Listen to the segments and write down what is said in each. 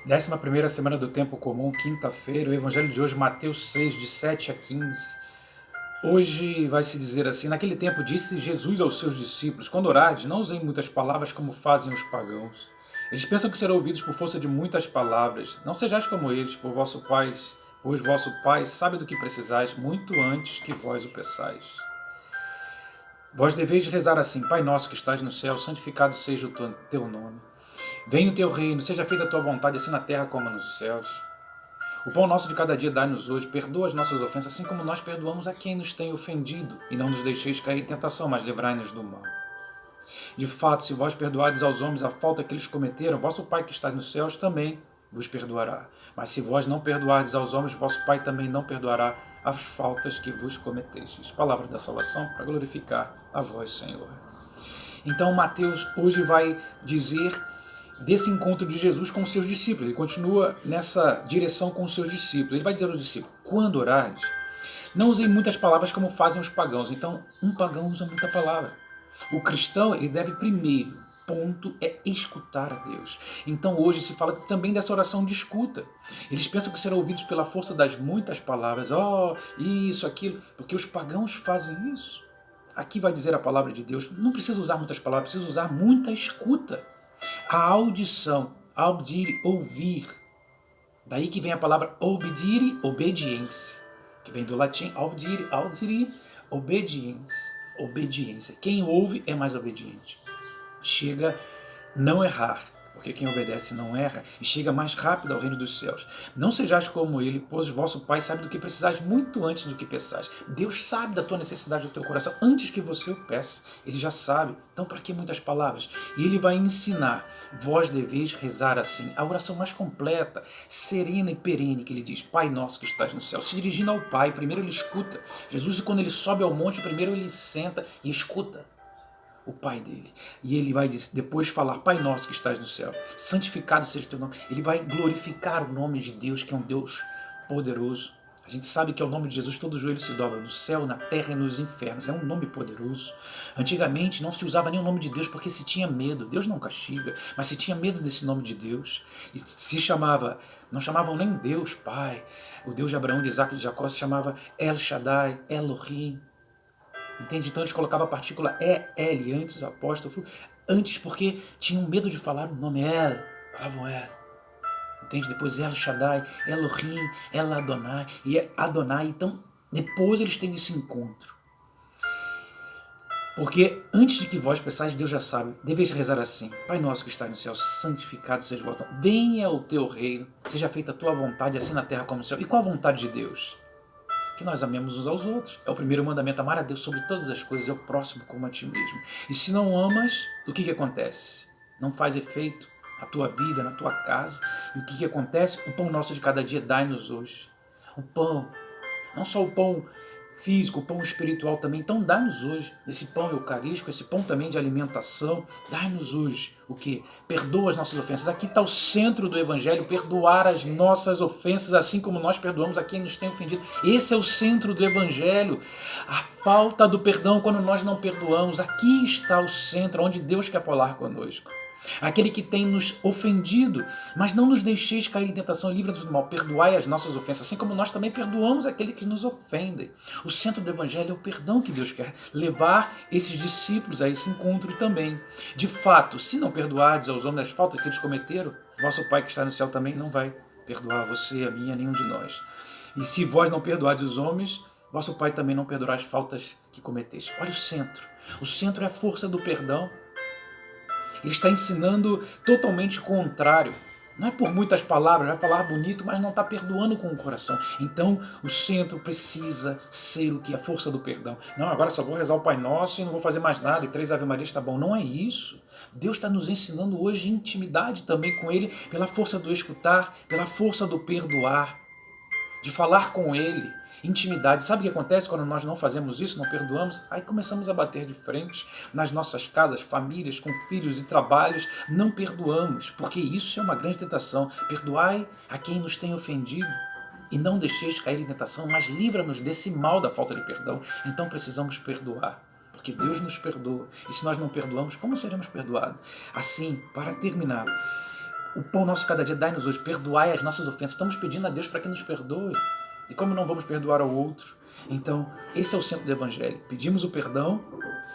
11ª semana do Tempo Comum, quinta-feira, o Evangelho de hoje, Mateus 6, de 7 a 15. Hoje vai se dizer assim: naquele tempo disse Jesus aos seus discípulos: quando orardes, não usem muitas palavras como fazem os pagãos. Eles pensam que serão ouvidos por força de muitas palavras. Não sejais como eles, pois vosso Pai sabe do que precisais muito antes que vós o peçais. Vós deveis rezar assim: Pai nosso que estás no céu, santificado seja o teu nome. Venha o teu reino, seja feita a tua vontade, assim na terra como nos céus. O pão nosso de cada dia dai-nos hoje, perdoa as nossas ofensas, assim como nós perdoamos a quem nos tem ofendido. E não nos deixeis cair em tentação, mas livrai-nos do mal. De fato, se vós perdoardes aos homens a falta que eles cometeram, vosso Pai que está nos céus também vos perdoará. Mas se vós não perdoardes aos homens, vosso Pai também não perdoará as faltas que vos cometestes. Palavra da salvação para glorificar a vós, Senhor. Então, Mateus hoje vai dizer desse encontro de Jesus com os seus discípulos. Ele continua nessa direção com os seus discípulos. Ele vai dizer aos discípulos: quando orares, não usem muitas palavras como fazem os pagãos. Então, um pagão usa muita palavra. O cristão, ele deve primeiro, ponto, é escutar a Deus. Então, hoje se fala também dessa oração de escuta. Eles pensam que serão ouvidos pela força das muitas palavras. Isso, aquilo. Porque os pagãos fazem isso. Aqui vai dizer a palavra de Deus: não precisa usar muitas palavras, precisa usar muita escuta. A audição, audire, ouvir. Daí que vem a palavra obedire, obediência. Que vem do latim audire, audire, obediência. Quem ouve é mais obediente. Chega a não errar, porque quem obedece não erra, e chega mais rápido ao reino dos céus. Não sejais como ele, pois vosso Pai sabe do que precisais muito antes do que peçais. Deus sabe da tua necessidade do teu coração antes que você o peça. Ele já sabe. Então, para que muitas palavras? E ele vai ensinar: vós deveis rezar assim. A oração mais completa, serena e perene, que ele diz: Pai nosso que estás no céu. Se dirigindo ao Pai, primeiro ele escuta. Jesus, quando ele sobe ao monte, primeiro ele senta e escuta o Pai dele. E ele vai depois falar: Pai nosso que estás no céu, santificado seja o teu nome. Ele vai glorificar o nome de Deus, que é um Deus poderoso. A gente sabe que ao nome de Jesus todo joelho se dobra, no céu, na terra e nos infernos. É um nome poderoso. Antigamente não se usava nem o nome de Deus porque se tinha medo. Deus não castiga, mas se tinha medo desse nome de Deus. E se chamava, não chamavam nem Deus Pai. O Deus de Abraão, de Isaac e de Jacó se chamava El Shaddai, Elohim. Entende? Então eles colocavam a partícula E-L antes, o apóstrofo, antes porque tinham medo de falar o nome El, falavam El. Entende? Depois El Shaddai, Elohim, El Adonai, e Adonai. Então depois eles têm esse encontro. Porque antes de que vós peçais, Deus já sabe, deveis rezar assim: Pai nosso que está no céu, santificado seja o vosso nome. Venha o teu reino, seja feita a tua vontade, assim na terra como no céu. E qual a vontade de Deus? Que nós amemos uns aos outros. É o primeiro mandamento: amar a Deus sobre todas as coisas e ao próximo como a ti mesmo. E se não amas, o que acontece? Não faz efeito na tua vida, na tua casa. E o que acontece? O pão nosso de cada dia dai-nos hoje. O pão, não só o pão físico, o pão espiritual também. Então dá-nos hoje esse pão eucarístico, esse pão também de alimentação. Dá-nos hoje o quê? Perdoa as nossas ofensas. Aqui está o centro do Evangelho: perdoar as nossas ofensas, assim como nós perdoamos a quem nos tem ofendido. Esse é o centro do Evangelho. A falta do perdão quando nós não perdoamos. Aqui está o centro, onde Deus quer falar conosco. Aquele que tem nos ofendido, mas não nos deixeis cair em tentação, livra-nos do mal, perdoai as nossas ofensas, assim como nós também perdoamos aquele que nos ofendem. O centro do Evangelho é o perdão que Deus quer levar esses discípulos a esse encontro também. De fato, se não perdoardes aos homens as faltas que eles cometeram, vosso Pai que está no céu também não vai perdoar você, a mim, a nenhum de nós. E se vós não perdoardes os homens, vosso Pai também não perdoará as faltas que cometeste. Olha o centro. O centro é a força do perdão. Ele está ensinando totalmente o contrário. Não é por muitas palavras, vai falar bonito, mas não está perdoando com o coração. Então, o centro precisa ser o que? A força do perdão. Não, agora só vou rezar o Pai Nosso e não vou fazer mais nada, e 3 Ave Marias está bom. Não é isso. Deus está nos ensinando hoje intimidade também com Ele, pela força do escutar, pela força do perdoar, de falar com Ele. Intimidade. Sabe o que acontece quando nós não fazemos isso, não perdoamos? Aí começamos a bater de frente nas nossas casas, famílias, com filhos e trabalhos. Não perdoamos, porque isso é uma grande tentação. Perdoai a quem nos tem ofendido e não deixeis cair em tentação, mas livra-nos desse mal da falta de perdão. Então precisamos perdoar, porque Deus nos perdoa. E se nós não perdoamos, como seremos perdoados? Assim, para terminar, O pão nosso cada dia dai-nos hoje, perdoai as nossas ofensas. Estamos pedindo a Deus para que nos perdoe. E como não vamos perdoar ao outro? Então, esse é o centro do Evangelho. Pedimos o perdão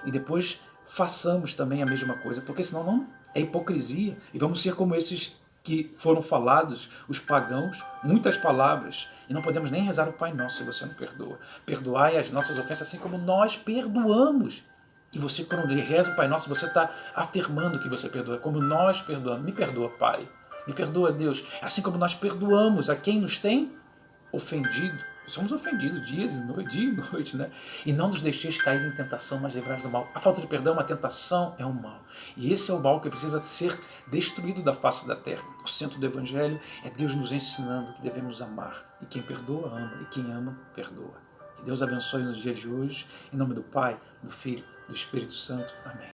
e depois façamos também a mesma coisa, porque senão não é hipocrisia. E vamos ser como esses que foram falados, os pagãos, muitas palavras, e não podemos nem rezar o Pai Nosso se você não perdoa. Perdoai as nossas ofensas assim como nós perdoamos. E você, quando reza o Pai Nosso, você está afirmando que você perdoa, como nós perdoamos. Me perdoa, Pai. Me perdoa, Deus. Assim como nós perdoamos a quem nos tem ofendido. Somos ofendidos dia e noite, né? E não nos deixeis cair em tentação, mas livrai-nos do mal. A falta de perdão, uma tentação, é um mal. E esse é o mal que precisa ser destruído da face da terra. O centro do Evangelho é Deus nos ensinando que devemos amar. E quem perdoa, ama. E quem ama, perdoa. Que Deus abençoe nos dias de hoje. Em nome do Pai, do Filho, do Espírito Santo. Amém.